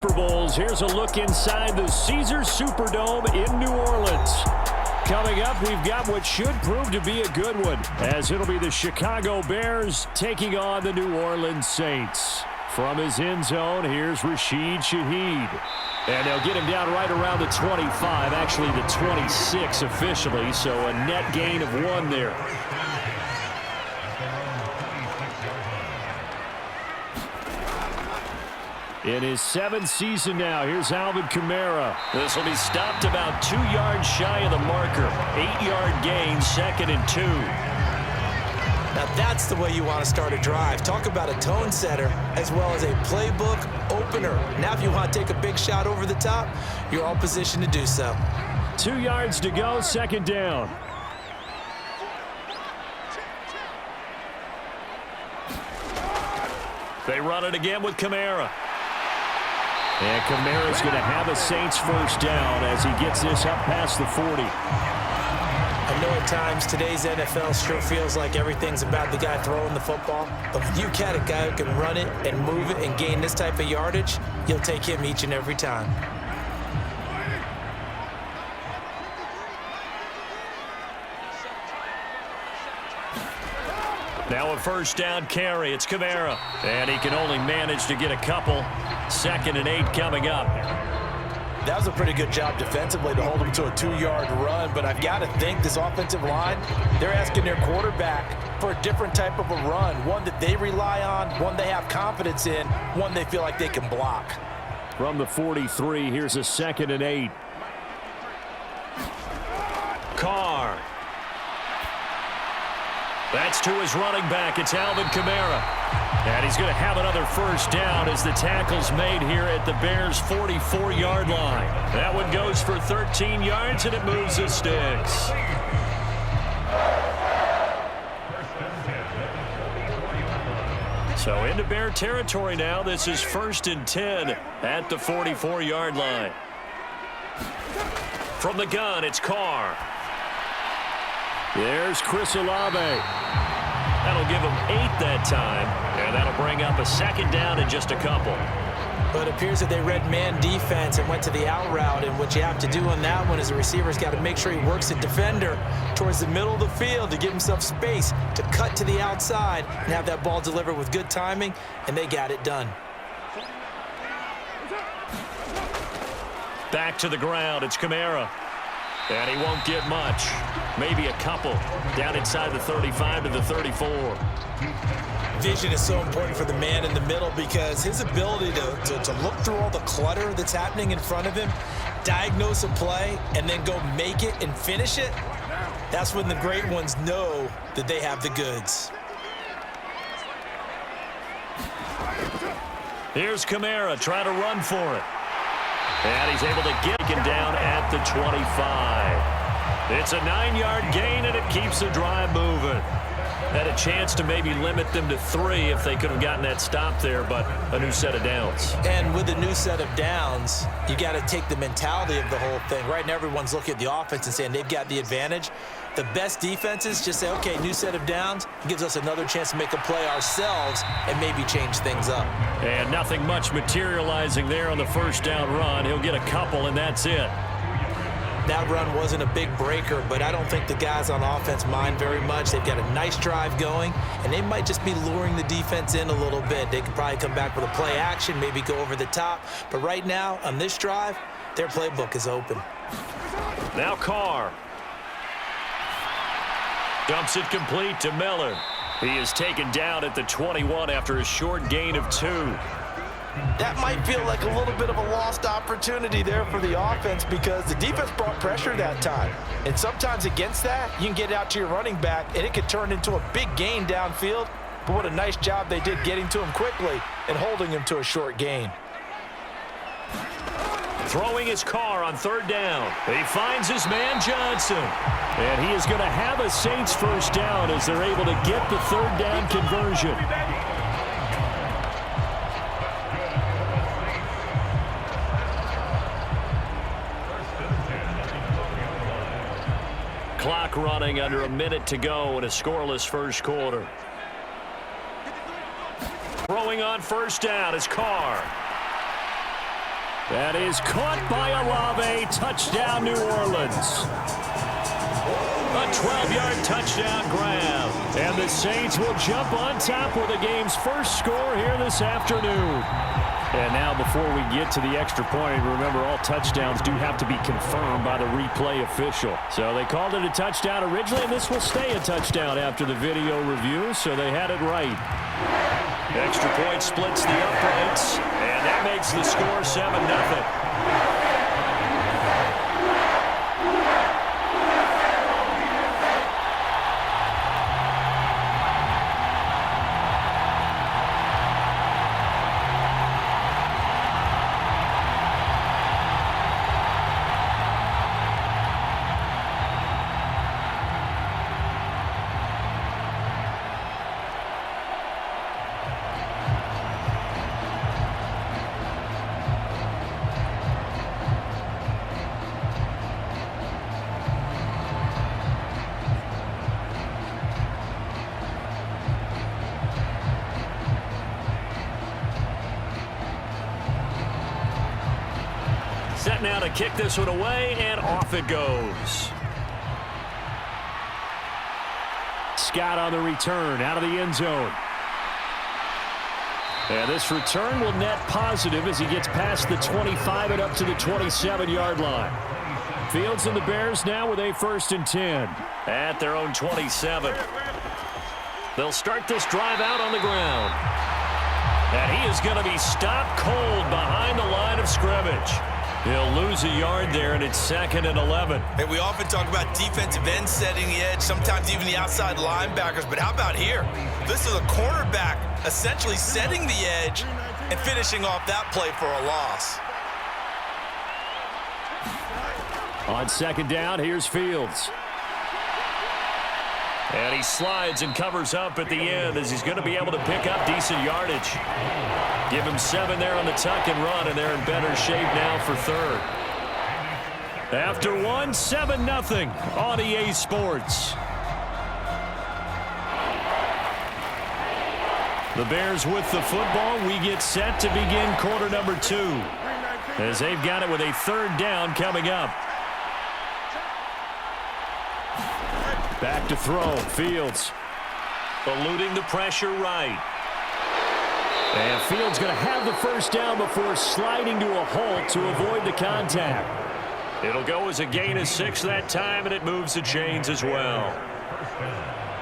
Super Bowls. Here's a look inside the Caesars Superdome in New Orleans. Coming up, we've got what should prove to be a good one, as it'll be the Chicago Bears taking on the New Orleans Saints. From his end zone, here's Rashid Shaheed. And they'll get him down right around the 25, actually the 26 officially, so a net gain of 1 there. In his 7th season now, here's Alvin Kamara. This will be stopped about 2 yards shy of the marker. 8-yard gain, 2nd and 2. Now that's the way you want to start a drive. Talk about a tone setter as well as a playbook opener. Now if you want to take a big shot over the top, you're all positioned to do so. 2 yards to go, 2nd down. They run it again with Kamara. And Kamara's going to have a Saints first down as he gets this up past the 40. I know at times today's NFL sure feels like everything's about the guy throwing the football. But when you got a guy who can run it and move it and gain this type of yardage, you'll take him each and every time. Now a first down carry. It's Kamara. And he can only manage to get a couple. 2nd and 8 coming up. That was a pretty good job defensively to hold him to a 2-yard run. But I've got to think this offensive line, they're asking their quarterback for a different type of a run. One that they rely on, one they have confidence in, one they feel like they can block. From the 43, here's a 2nd and 8. Carr. That's to his running back. It's Alvin Kamara. And he's going to have another first down as the tackle's made here at the Bears' 44-yard line. That one goes for 13 yards, and it moves the sticks. So into Bear territory now. This is 1st and 10 at the 44-yard line. From the gun, it's Carr. There's Chris Olave. That'll give him 8 that time, and that'll bring up a 2nd down in just a couple. But it appears that they read man defense and went to the out route, and what you have to do on that one is the receiver's got to make sure he works the defender towards the middle of the field to give himself space to cut to the outside and have that ball delivered with good timing, and they got it done. Back to the ground, it's Kamara. And he won't get much. Maybe a couple. Down inside the 35 to the 34. Vision is so important for the man in the middle because his ability to look through all the clutter that's happening in front of him, diagnose a play, and then go make it and finish it, that's when the great ones know that they have the goods. Here's Kamara trying to run for it. And he's able to get him down at the 25. It's a 9-yard gain, and it keeps the drive moving. Had a chance to maybe limit them to 3 if they could have gotten that stop there, but a new set of downs. And with a new set of downs, you got to take the mentality of the whole thing. Right now, everyone's looking at the offense and saying they've got the advantage. The best defenses just say, okay, new set of downs, gives us another chance to make a play ourselves and maybe change things up. And nothing much materializing there on the first down run. He'll get a couple, and that's it. That run wasn't a big breaker, but I don't think the guys on offense mind very much. They've got a nice drive going, and they might just be luring the defense in a little bit. They could probably come back with a play action, maybe go over the top. But right now, on this drive, their playbook is open. Now Carr. Dumps it complete to Miller. He is taken down at the 21 after a short gain of 2. That might feel like a little bit of a lost opportunity there for the offense because the defense brought pressure that time. And sometimes against that, you can get out to your running back, and it could turn into a big gain downfield. But what a nice job they did getting to him quickly and holding him to a short gain. Throwing his car on 3rd down. He finds his man Johnson. And he is going to have a Saints first down as they're able to get the 3rd down conversion. Clock running under a minute to go in a scoreless first quarter. Throwing on first down is Carr. That is caught by Olave. Touchdown, New Orleans. A 12-yard touchdown grab. And the Saints will jump on top with the game's first score here this afternoon. And now before we get to the extra point, remember all touchdowns do have to be confirmed by the replay official. So they called it a touchdown originally, and this will stay a touchdown after the video review, so they had it right. Extra point splits the uprights, and that makes the score 7-0. Set now to kick this one away, and off it goes. Scott on the return, out of the end zone. And this return will net positive as he gets past the 25 and up to the 27-yard line. Fields and the Bears now with a 1st and 10. At their own 27. They'll start this drive out on the ground. And he is going to be stopped cold behind the line of scrimmage. He'll lose a yard there, and it's 2nd and 11. Hey, we often talk about defensive ends setting the edge, sometimes even the outside linebackers, but how about here? This is a cornerback essentially setting the edge and finishing off that play for a loss. On 2nd down, here's Fields. And he slides and covers up at the end as he's going to be able to pick up decent yardage. Give him 7 there on the tuck and run, and they're in better shape now for 3rd. After 1, 7-0 on EA Sports. The Bears with the football. We get set to begin quarter number 2 as they've got it with a 3rd down coming up. Back to throw. Fields eluding the pressure right. And Fields going to have the 1st down before sliding to a halt to avoid the contact. It'll go as a gain of 6 that time, and it moves the chains as well.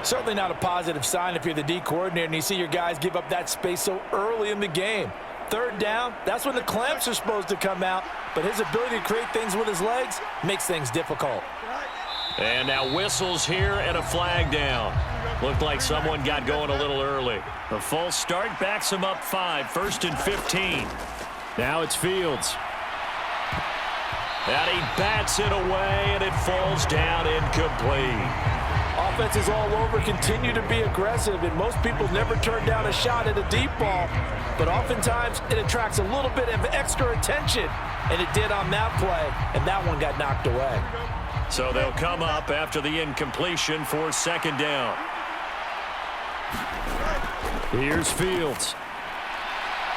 Certainly not a positive sign if you're the D coordinator and you see your guys give up that space so early in the game. 3rd down, that's when the clamps are supposed to come out, but his ability to create things with his legs makes things difficult. And now whistles here and a flag down. Looked like someone got going a little early. The false start backs him up 5, 1st and 15. Now it's Fields. And he bats it away, and it falls down incomplete. Offenses all over continue to be aggressive, and most people never turn down a shot at a deep ball. But oftentimes, it attracts a little bit of extra attention, and it did on that play, and that one got knocked away. So they'll come up after the incompletion for 2nd down. Here's Fields.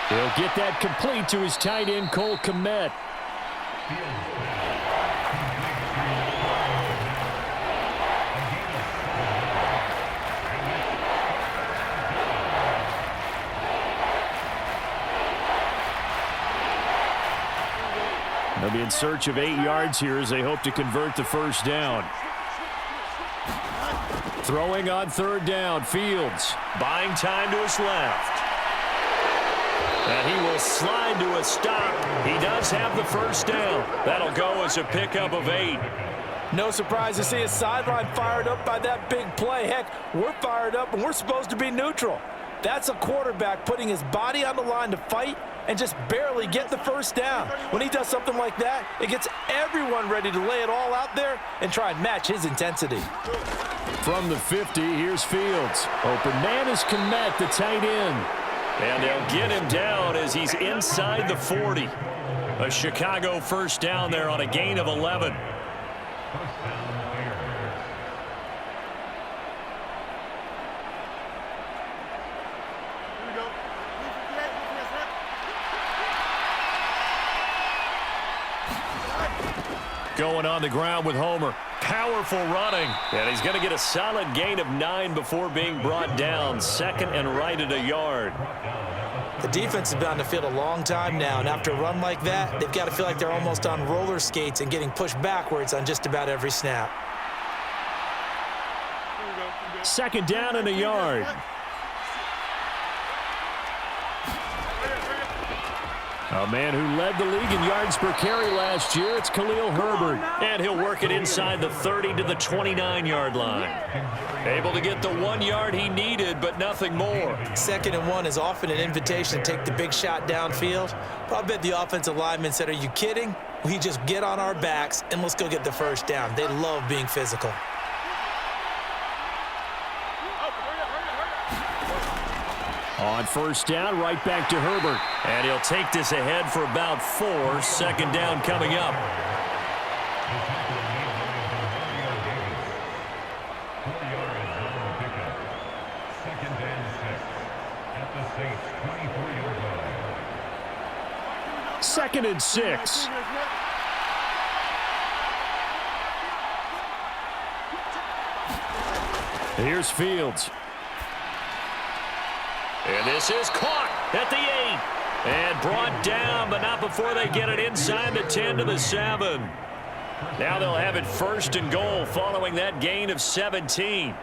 He'll get that complete to his tight end, Cole Kmet. They'll be in search of 8 yards here as they hope to convert the 1st down. Throwing on 3rd down, Fields buying time to his left. And he will slide to a stop. He does have the 1st down. That'll go as a pickup of 8. No surprise to see his sideline fired up by that big play. Heck, we're fired up and we're supposed to be neutral. That's a quarterback putting his body on the line to fight and just barely get the 1st down. When he does something like that, it gets everyone ready to lay it all out there and try and match his intensity. From the 50, here's Fields. Open man is Kmet, the tight end. And they'll get him down as he's inside the 40. A Chicago 1st down there on a gain of 11. Going on the ground with Homer. Powerful running. And he's going to get a solid gain of 9 before being brought down. Second and right at a yard. The defense has been on the field a long time now, and after a run like that, they've got to feel like they're almost on roller skates and getting pushed backwards on just about every snap. Second down and a yard. A man who led the league in yards per carry last year, it's Khalil Herbert. And he'll work it inside the 30 to the 29-yard line. Able to get the 1 yard he needed, but nothing more. 2nd and 1 is often an invitation to take the big shot downfield. But I bet the offensive lineman said, are you kidding? We just get on our backs and let's go get the first down. They love being physical. On first down, right back to Herbert. And he'll take this ahead for about 4. 2nd down coming up. Second and 6. Here's Fields. And this is caught at the 8. And brought down, but not before they get it inside the 10 to the 7. Now they'll have it 1st and goal following that gain of 17.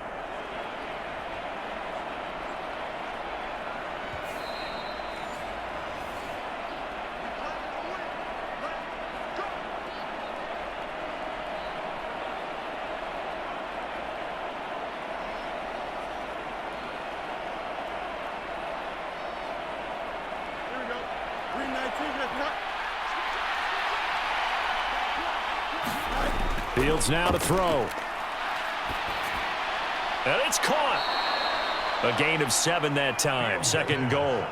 Fields now to throw. And it's caught. A gain of 7 that time. 2nd goal.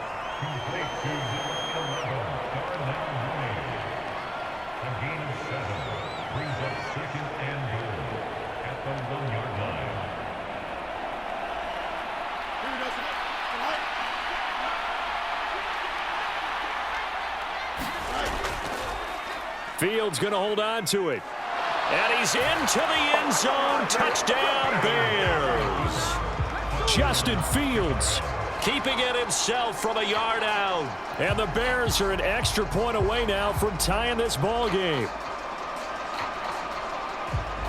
Fields going to hold on to it. And he's into the end zone. Touchdown, Bears. Justin Fields keeping it himself from a yard out. And the Bears are an extra point away now from tying this ball game.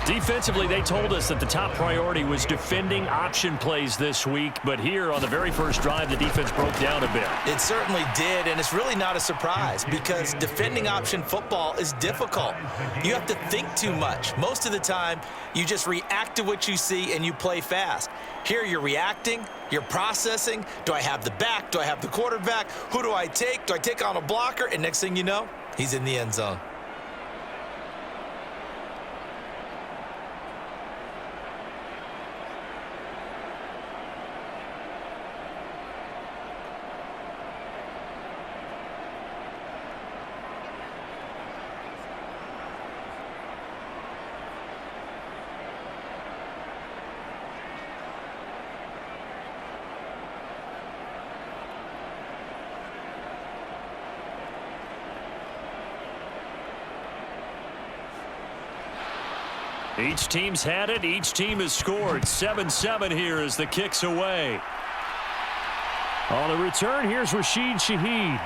Defensively, they told us that the top priority was defending option plays this week. But here on the very first drive, the defense broke down a bit. It certainly did, and it's really not a surprise because defending option football is difficult. You have to think too much. Most of the time, you just react to what you see and you play fast. Here you're reacting, you're processing. Do I have the back? Do I have the quarterback? Who do I take? Do I take on a blocker? And next thing you know, he's in the end zone. Each team's had it. Each team has scored. 7-7 here as the kick's away. On the return, here's Rashid Shaheed.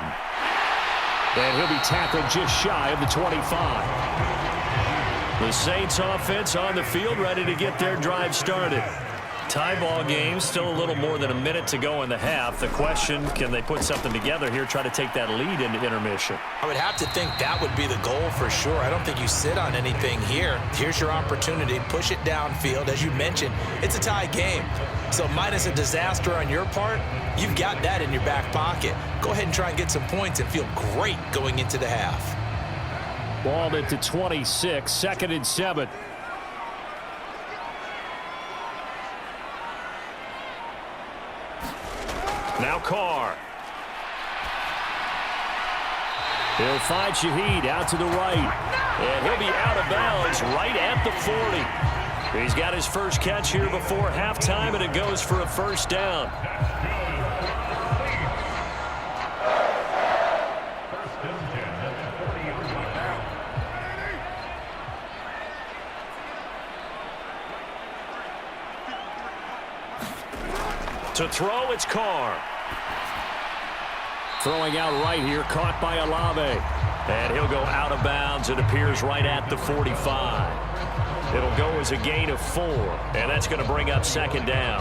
And he'll be tackled just shy of the 25. The Saints offense on the field ready to get their drive started. Tie ball game, still a little more than a minute to go in the half. The question, can they put something together here, try to take that lead into intermission? I would have to think that would be the goal for sure. I don't think you sit on anything here. Here's your opportunity. Push it downfield. As you mentioned, it's a tie game. So minus a disaster on your part, you've got that in your back pocket. Go ahead and try and get some points and feel great going into the half. Ball at the 26, 2nd and 7. Now Carr. He'll find Shaheed out to the right. And he'll be out of bounds right at the 40. He's got his first catch here before halftime, and it goes for a first down. To throw, it's Carr. Throwing out right here, caught by Olave. And he'll go out of bounds. It appears right at the 45. It'll go as a gain of 4, and that's going to bring up second down.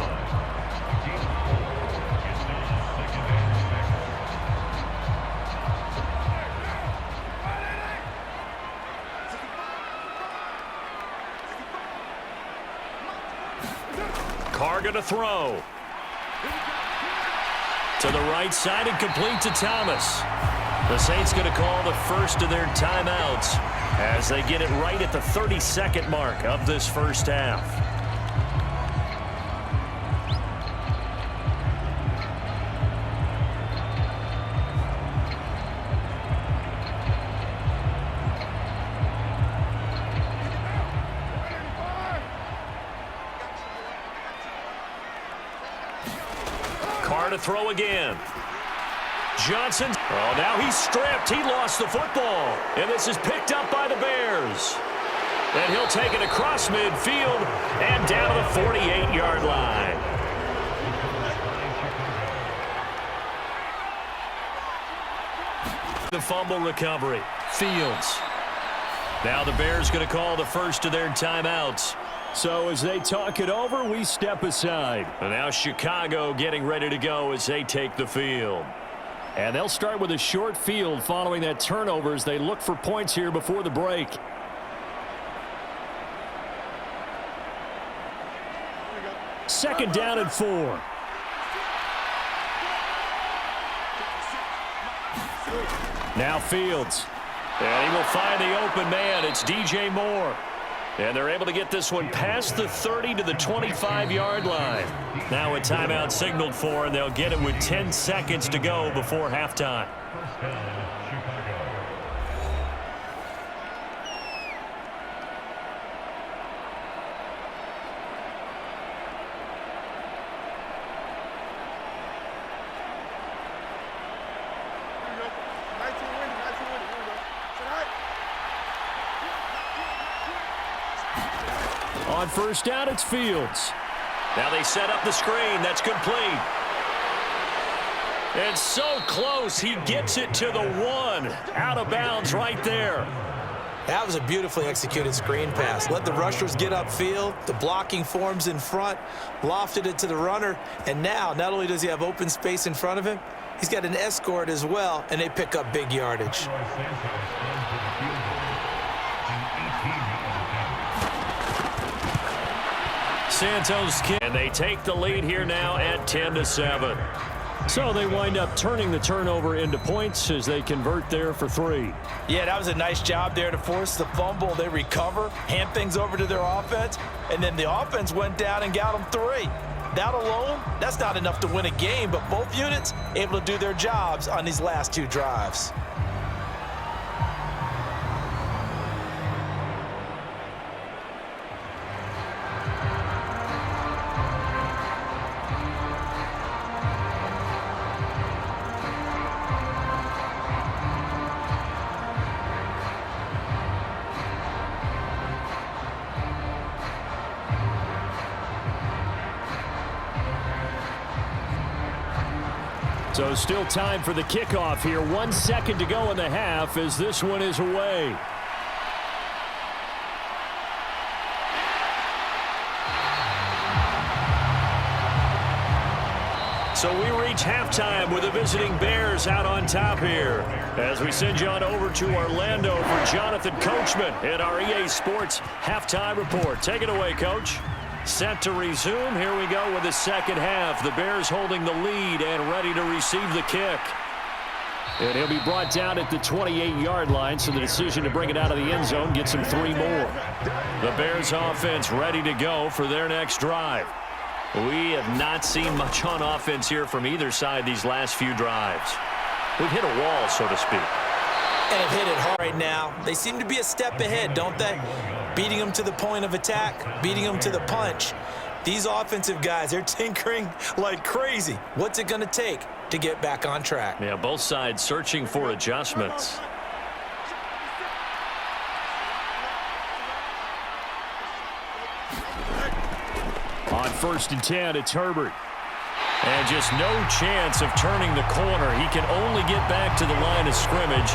Carr going to throw. To the right side and complete to Thomas. The Saints going to call the first of their timeouts as they get it right at the 32nd mark of this first half. Carr to throw again. Johnson. Oh, now he's stripped. He lost the football. And this is picked up by the Bears. And he'll take it across midfield and down to the 48-yard line. The fumble recovery. Fields. Now the Bears going to call the first of their timeouts. So as they talk it over, we step aside. And now Chicago getting ready to go as they take the field. And they'll start with a short field following that turnover as they look for points here before the break. Second down and 4. Now Fields. And he will find the open man. It's DJ Moore. And they're able to get this one past the 30 to the 25-yard line. Now a timeout signaled for, and they'll get it with 10 seconds to go before halftime. On first down, it's Fields. Now they set up the screen. That's complete. And so close. He gets it to the 1. Out of bounds right there. That was a beautifully executed screen pass. Let the rushers get upfield. The blocking forms in front. Lofted it to the runner. And now, not only does he have open space in front of him, he's got an escort as well, and they pick up big yardage. Santos, and they take the lead here now at 10-7. So they wind up turning the turnover into points as they convert there for 3. Yeah, that was a nice job there to force the fumble. They recover, hand things over to their offense, and then the offense went down and got them 3. That alone, that's not enough to win a game, but both units able to do their jobs on these last 2 drives. So still time for the kickoff here. 1 second to go in the half as this one is away. So we reach halftime with the visiting Bears out on top here. As we send you on over to Orlando for Jonathan Coachman at our EA Sports Halftime Report. Take it away, Coach. Set to resume. Here we go with the second half. The Bears holding the lead and ready to receive the kick. And he'll be brought down at the 28-yard line, so the decision to bring it out of the end zone gets him 3 more. The Bears offense ready to go for their next drive. We have not seen much on offense here from either side these last few drives. We've hit a wall, so to speak. And have hit it hard right now. They seem to be a step ahead, don't they? Beating them to the point of attack, beating them to the punch. These offensive guys, they're tinkering like crazy. What's it going to take to get back on track? Yeah, both sides searching for adjustments. On 1st and 10, it's Herbert. And just no chance of turning the corner. He can only get back to the line of scrimmage.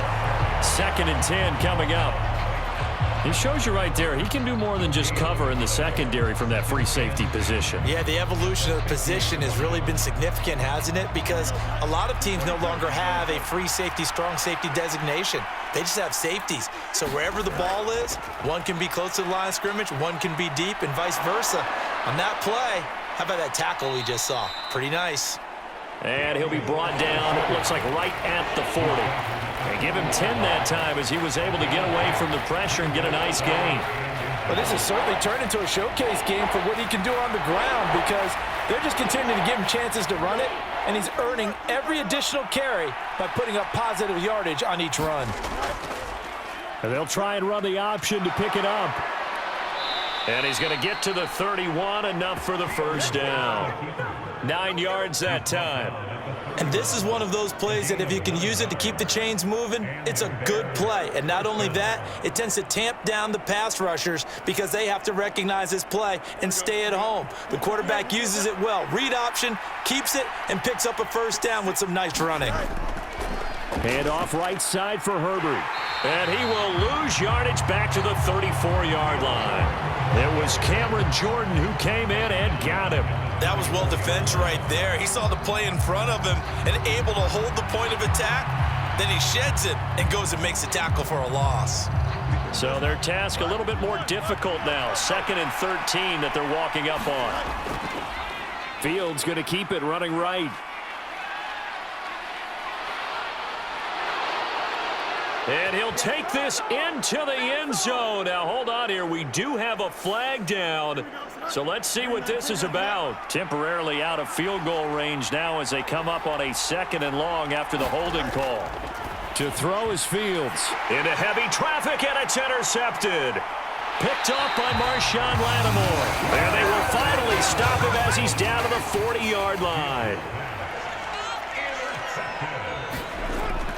2nd and 10 coming up. It shows you right there, he can do more than just cover in the secondary from that free safety position. Yeah, the evolution of the position has really been significant, hasn't it? Because a lot of teams no longer have a free safety, strong safety designation. They just have safeties. So wherever the ball is, one can be close to the line of scrimmage, one can be deep, and vice versa. On that play, how about that tackle we just saw? Pretty nice. And he'll be brought down, it looks like right at the 40. And give him 10 that time as he was able to get away from the pressure and get a nice gain. Well, this has certainly turned into a showcase game for what he can do on the ground because they're just continuing to give him chances to run it, and he's earning every additional carry by putting up positive yardage on each run. And they'll try and run the option to pick it up. And he's going to get to the 31, enough for the first down. 9 yards that time. And this is one of those plays that if you can use it to keep the chains moving, it's a good play. And not only that, it tends to tamp down the pass rushers because they have to recognize this play and stay at home. The quarterback uses it well. Read option, keeps it, and picks up a first down with some nice running. Hand off right side for Herbert. And he will lose yardage back to the 34-yard line. It was Cameron Jordan who came in and got him. That was well defense right there. He saw the play in front of him and able to hold the point of attack. Then he sheds it and goes and makes a tackle for a loss. So their task a little bit more difficult now. 2nd and 13 that they're walking up on. Fields going to keep it running right. And he'll take this into the end zone. Now, hold on here. We do have a flag down. So let's see what this is about. Temporarily out of field goal range now as they come up on a 2nd and long after the holding call. To throw is Fields. Into heavy traffic, and it's intercepted. Picked off by Marshawn Lattimore. And they will finally stop him as he's down to the 40-yard line.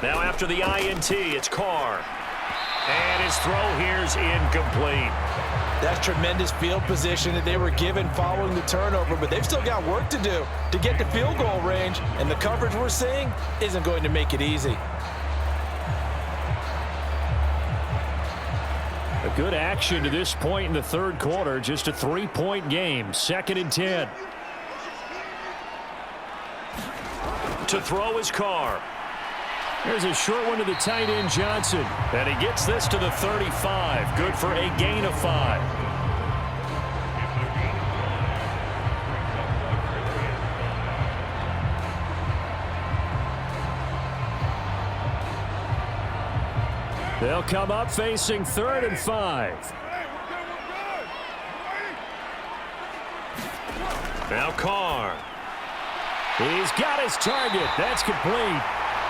Now after the INT, it's Carr. And his throw here's incomplete. That's tremendous field position that they were given following the turnover, but they've still got work to do to get to field goal range, and the coverage we're seeing isn't going to make it easy. A good action to this point in the 3rd quarter. Just a 3-point game. 2nd and 10. To throw is Carr. There's a short one to the tight end, Johnson. And he gets this to the 35. Good for a gain of 5. They'll come up facing 3rd and 5. Now Carr. He's got his target. That's complete.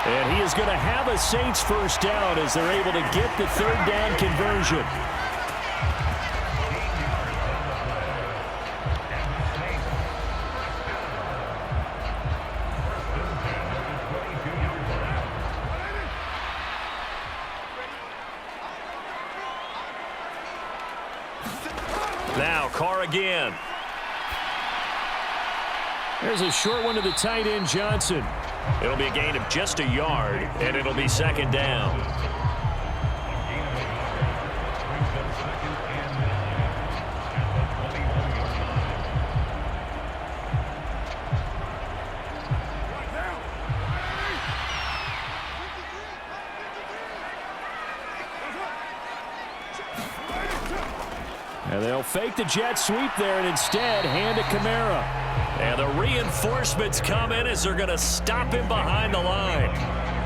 And he is going to have a Saints first down as they're able to get the 3rd down conversion. Now Carr again. There's a short one to the tight end, Johnson. It'll be a gain of just a yard, and it'll be 2nd down. And they'll fake the jet sweep there and instead hand to Kamara. And the reinforcements come in as they're going to stop him behind the line.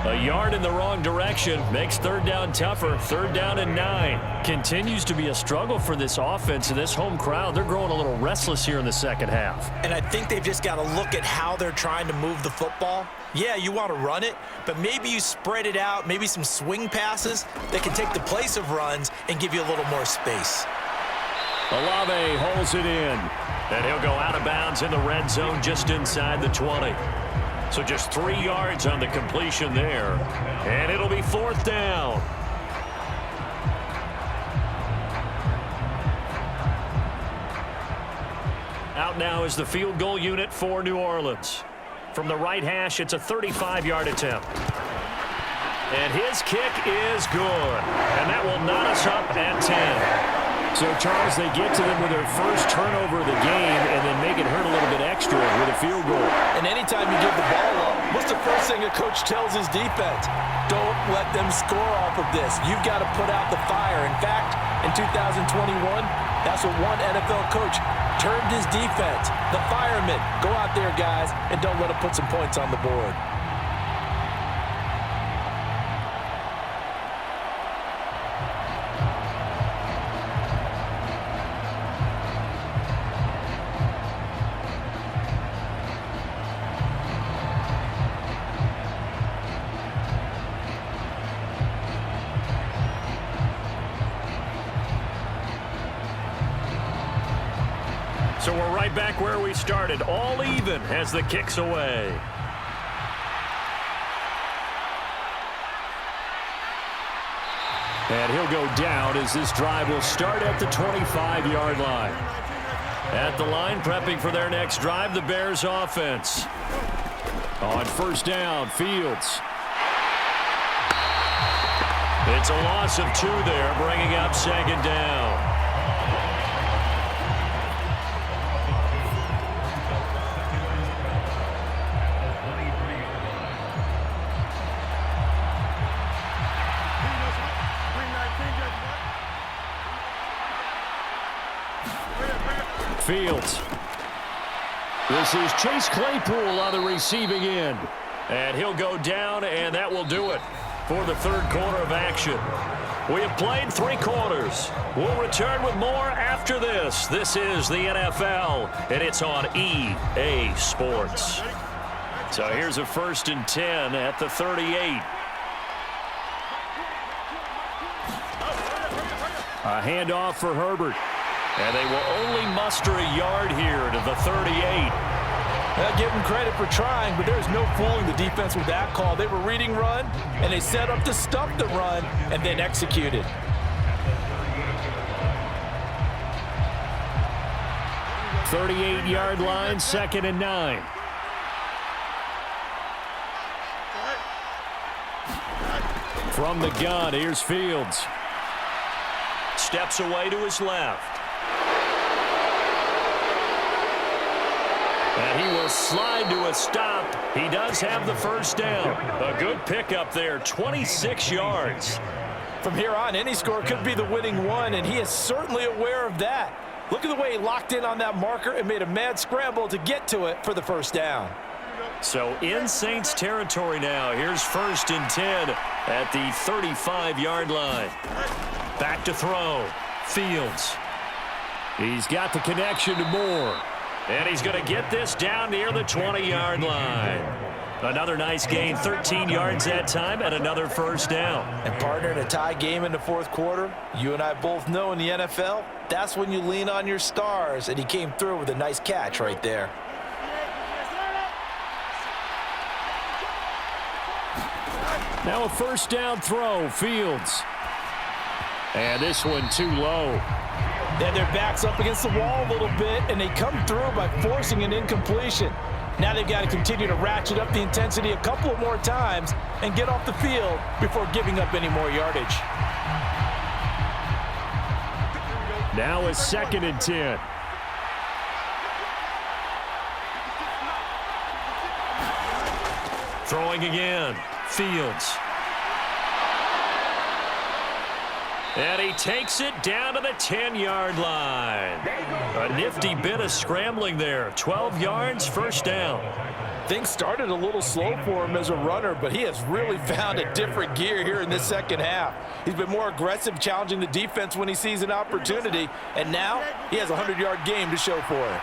A yard in the wrong direction makes 3rd down tougher. 3rd down and 9. Continues to be a struggle for this offense and this home crowd. They're growing a little restless here in the 2nd half. And I think they've just got to look at how they're trying to move the football. Yeah, you want to run it, but maybe you spread it out, maybe some swing passes that can take the place of runs and give you a little more space. Olave holds it in. And he'll go out of bounds in the red zone just inside the 20. So just 3 yards on the completion there. And it'll be 4th down. Out now is the field goal unit for New Orleans. From the right hash, it's a 35-yard attempt. And his kick is good. And that will knot us up at 10. So, Charles, they get to them with their first turnover of the game and then make it hurt a little bit extra with a field goal. And anytime you give the ball up, what's the first thing a coach tells his defense? Don't let them score off of this. You've got to put out the fire. In fact, in 2021, that's what one NFL coach termed his defense. The firemen. Go out there, guys, and don't let them put some points on the board. So we're right back where we started, all even as the kick's away. And he'll go down as this drive will start at the 25-yard line. At the line, prepping for their next drive, the Bears offense. On first down, Fields. It's a loss of 2 there, bringing up second down. Fields. This is Chase Claypool on the receiving end. And he'll go down, and that will do it for the third quarter of action. We have played 3 quarters. We'll return with more after this. This is the NFL, and it's on EA Sports. So here's a 1st and 10 at the 38. A handoff for Herbert. And they will only muster a yard here to the 38. Give them credit for trying, but there's no fooling the defense with that call. They were reading run, and they set up to stop the run, and then executed. The 38-yard line, 2nd and 9. From the gun, here's Fields. Steps away to his left. And he will slide to a stop. He does have the first down. A good pickup there, 26 yards. From here on, any score could be the winning one, and he is certainly aware of that. Look at the way he locked in on that marker and made a mad scramble to get to it for the first down. So in Saints territory now. Here's 1st and 10 at the 35-yard line. Back to throw. Fields. He's got the connection to Moore. And he's going to get this down near the 20-yard line. Another nice gain, 13 yards that time, and another first down. And partner, in a tie game in the 4th quarter, you and I both know in the NFL, that's when you lean on your stars, and he came through with a nice catch right there. Now a first down throw, Fields. And this one too low. They had their backs up against the wall a little bit, and they come through by forcing an incompletion. Now they've got to continue to ratchet up the intensity a couple of more times and get off the field before giving up any more yardage. Now a 2nd and 10. Throwing again. Fields. And he takes it down to the 10-yard line. A nifty bit of scrambling there. 12 yards, first down. Things started a little slow for him as a runner, but he has really found a different gear here in this second half. He's been more aggressive, challenging the defense when he sees an opportunity, and now he has a 100-yard game to show for it.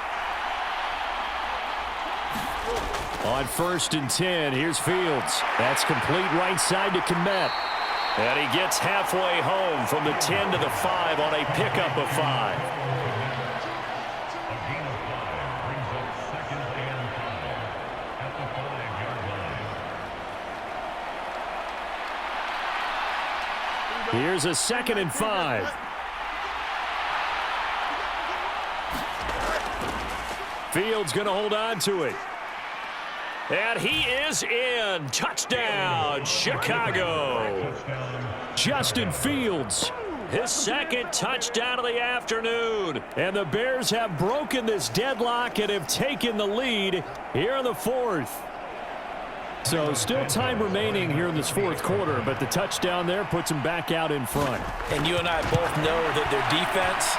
On 1st and 10, here's Fields. That's complete right side to Kmet. And he gets halfway home from the 10 to the 5 on a pickup of 5. Here's a 2nd and 5. Fields going to hold on to it. And he is in. Touchdown, Chicago. Justin Fields, his second touchdown of the afternoon. And the Bears have broken this deadlock and have taken the lead here in the fourth. So still time remaining here in this fourth quarter, but the touchdown there puts them back out in front. And you and I both know that their defense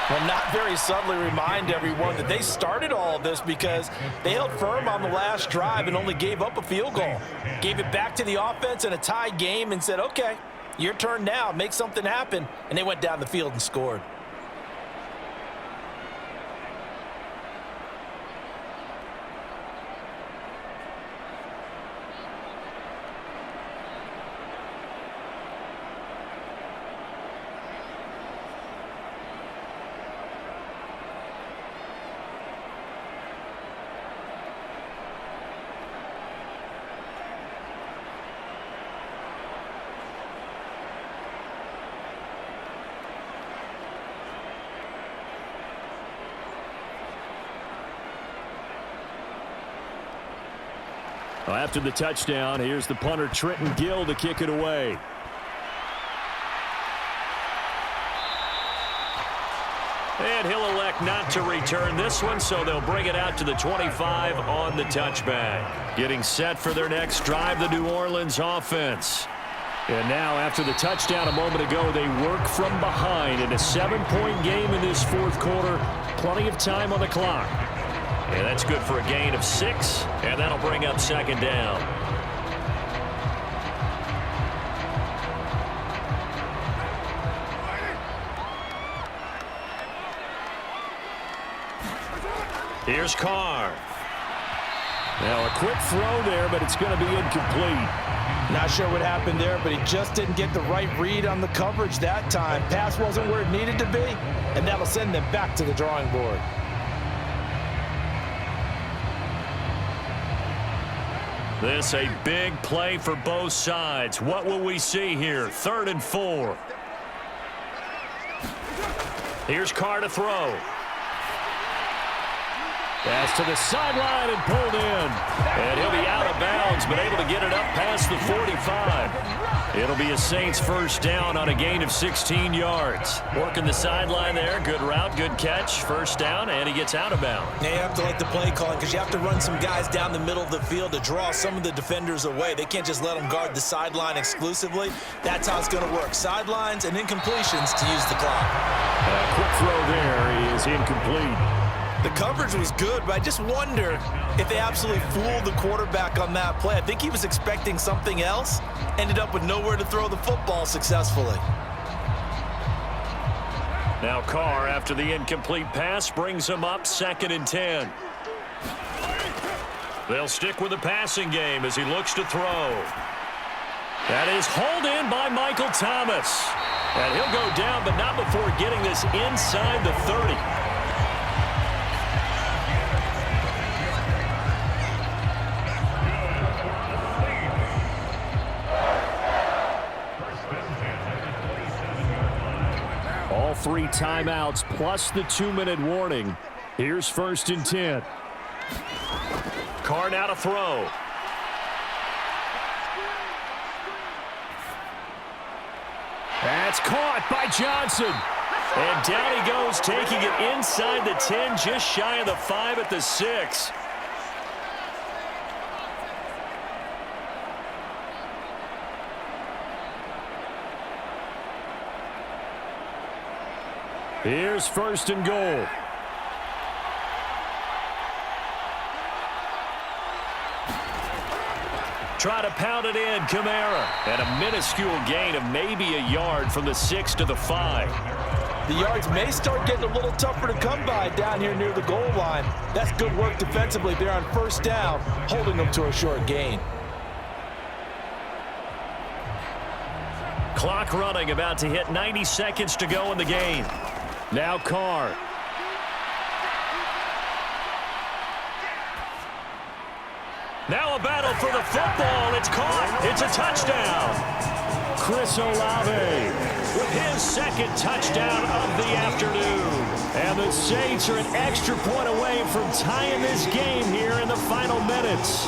will not very subtly remind everyone that they started all of this because they held firm on the last drive and only gave up a field goal. Gave it back to the offense in a tie game and said, okay, your turn now, make something happen. And they went down the field and scored. Well, after the touchdown, here's the punter Trenton Gill to kick it away. And he'll elect not to return this one, so they'll bring it out to the 25 on the touchback. Getting set for their next drive, the New Orleans offense. And now, after the touchdown a moment ago, they work from behind in a 7-point game in this fourth quarter. Plenty of time on the clock. And that's good for a gain of 6, and that'll bring up second down. Here's Carr. Now a quick throw there, but it's going to be incomplete. Not sure what happened there, but he just didn't get the right read on the coverage that time. Pass wasn't where it needed to be, and that'll send them back to the drawing board. This a big play for both sides. What will we see here? 3rd and 4. Here's Carr to throw. Pass to the sideline and pulled in. And he'll be out of bounds, but able to get it up past the 45. It'll be a Saints first down on a gain of 16 yards. Working the sideline there. Good route, good catch. First down, and he gets out of bounds. Now you have to like the play calling because you have to run some guys down the middle of the field to draw some of the defenders away. They can't just let them guard the sideline exclusively. That's how it's going to work. Sidelines and incompletions to use the clock. A quick throw there is incomplete. The coverage was good, but I just wonder if they absolutely fooled the quarterback on that play. I think he was expecting something else, ended up with nowhere to throw the football successfully. Now Carr, after the incomplete pass, brings him up 2nd and 10. They'll stick with the passing game as he looks to throw. That is hauled in by Michael Thomas. And he'll go down, but not before getting this inside the 30. All 3 timeouts plus the 2-minute warning. Here's 1st and 10. Carr now to throw. That's caught by Johnson. And down he goes, taking it inside the 10, just shy of the 5 at the 6. Here's 1st and goal. Try to pound it in, Kamara. And a minuscule gain of maybe a yard from the 6 to the 5. The yards may start getting a little tougher to come by down here near the goal line. That's good work defensively there on 1st down, holding them to a short gain. Clock running, about to hit 90 seconds to go in the game. Now Carr. Now a battle for the football. It's caught. It's a touchdown. Chris Olave with his second touchdown of the afternoon. And the Saints are an extra point away from tying this game here in the final minutes.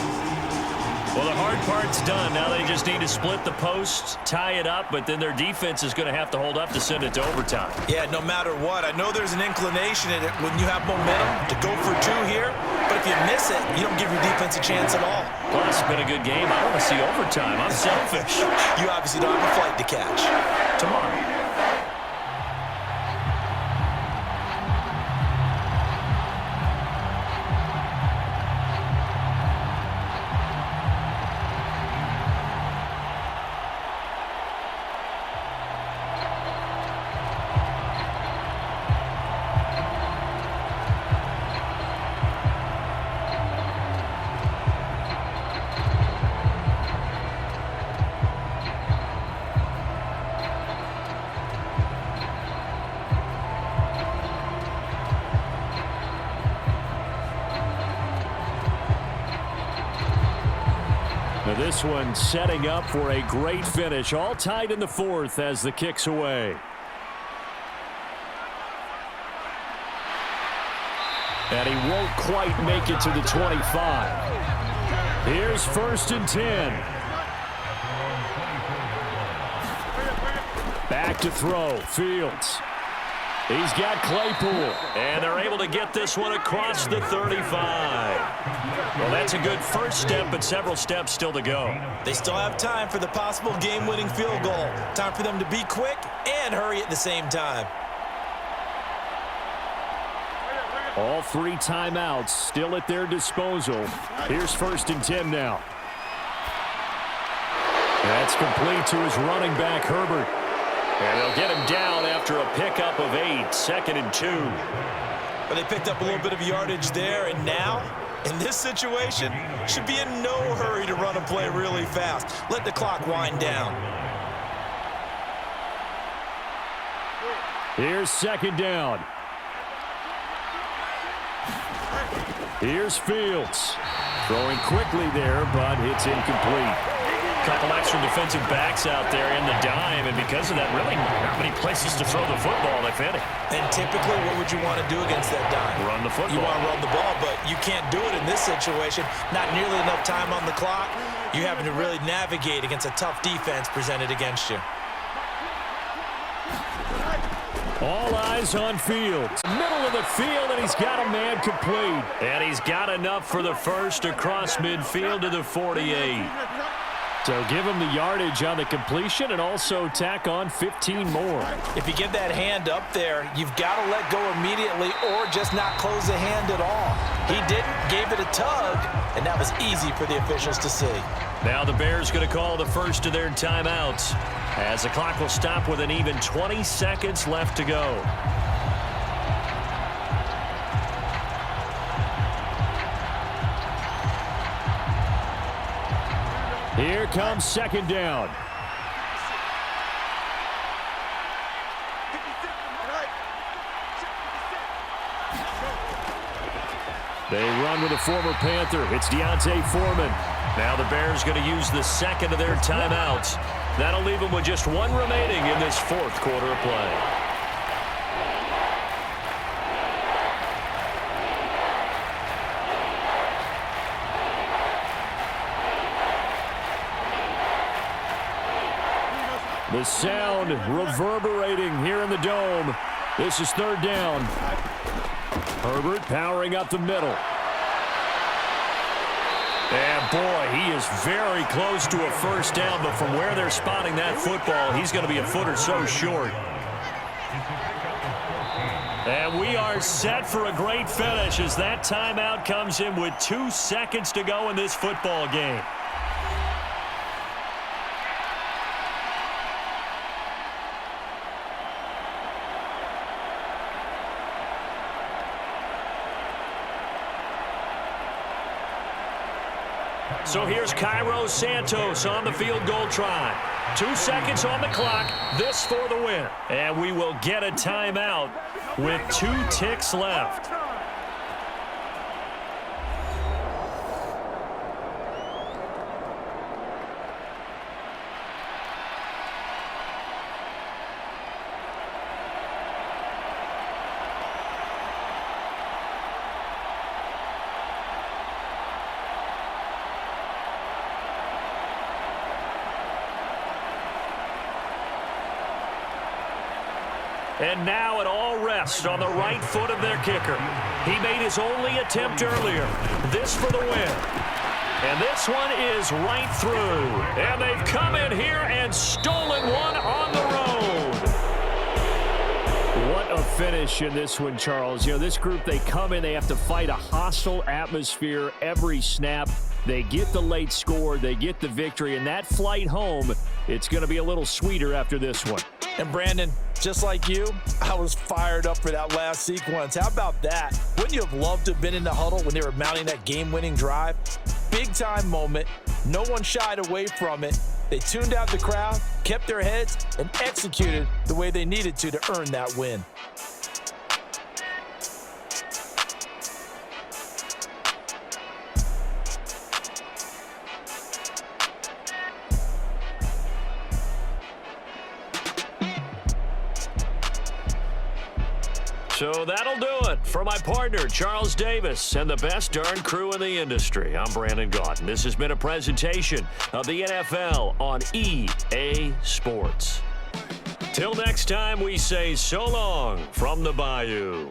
Well, the hard part's done. Now they just need to split the posts, tie it up, but then their defense is going to have to hold up to send it to overtime. Yeah, no matter what. I know there's an inclination in it when you have momentum to go for two here, but if you miss it, you don't give your defense a chance at all. Plus, it's been a good game. I want to see overtime. I'm selfish. You obviously don't have a flight to catch. Tomorrow. Now this one setting up for a great finish. All tied in the fourth as the kick's away. And he won't quite make it to the 25. Here's 1st and 10. Back to throw. Fields. He's got Claypool. And they're able to get this one across the 35. Well, that's a good first step, but several steps still to go. They still have time for the possible game-winning field goal. Time for them to be quick and hurry at the same time. All 3 timeouts still at their disposal. Here's 1st and 10 now. That's complete to his running back, Herbert. And they'll get him down after a pickup of 8, 2nd and 2. But they picked up a little bit of yardage there, and now, in this situation, should be in no hurry to run a play really fast. Let the clock wind down. Here's 2nd down. Here's Fields. Throwing quickly there, but it's incomplete. Couple extra defensive backs out there in the dime, and because of that, really not many places to throw the football, if any. And typically, what would you want to do against that dime? Run the football. You want to run the ball, but you can't do it in this situation. Not nearly enough time on the clock. You're having to really navigate against a tough defense presented against you. All eyes on Fields. Middle of the field, and he's got a man complete. And he's got enough for the first across midfield to the 48. So give him the yardage on the completion and also tack on 15 more. If you get that hand up there, you've got to let go immediately or just not close the hand at all. He didn't, gave it a tug, and that was easy for the officials to see. Now the Bears going to call the first of their timeouts as the clock will stop with an even 20 seconds left to go. Here comes 2nd down. They run with a former Panther. It's Deontay Foreman. Now the Bears going to use the second of their timeouts. That'll leave them with just 1 remaining in this 4th quarter of play. The sound reverberating here in the dome. This is 3rd down. Herbert powering up the middle. And boy, he is very close to a first down, but from where they're spotting that football, he's going to be a foot or so short. And we are set for a great finish as that timeout comes in with 2 seconds to go in this football game. So here's Cairo Santos on the field goal try. 2 seconds on the clock. This for the win. And we will get a timeout with 2 ticks left. And now it all rests on the right foot of their kicker. He made his only attempt earlier. This for the win. And this one is right through. And they've come in here and stolen one on the road. What a finish in this one, Charles. You know, this group, they come in, they have to fight a hostile atmosphere every snap. They get the late score, they get the victory, and that flight home, it's going to be a little sweeter after this one. And Brandon, just like you, I was fired up for that last sequence. How about that? Wouldn't you have loved to have been in the huddle when they were mounting that game-winning drive? Big-time moment. No one shied away from it. They tuned out the crowd, kept their heads, and executed the way they needed to earn that win. So that'll do it for my partner, Charles Davis, and the best darn crew in the industry. I'm Brandon Gaudin. This has been a presentation of the NFL on EA Sports. Till next time, we say so long from the Bayou.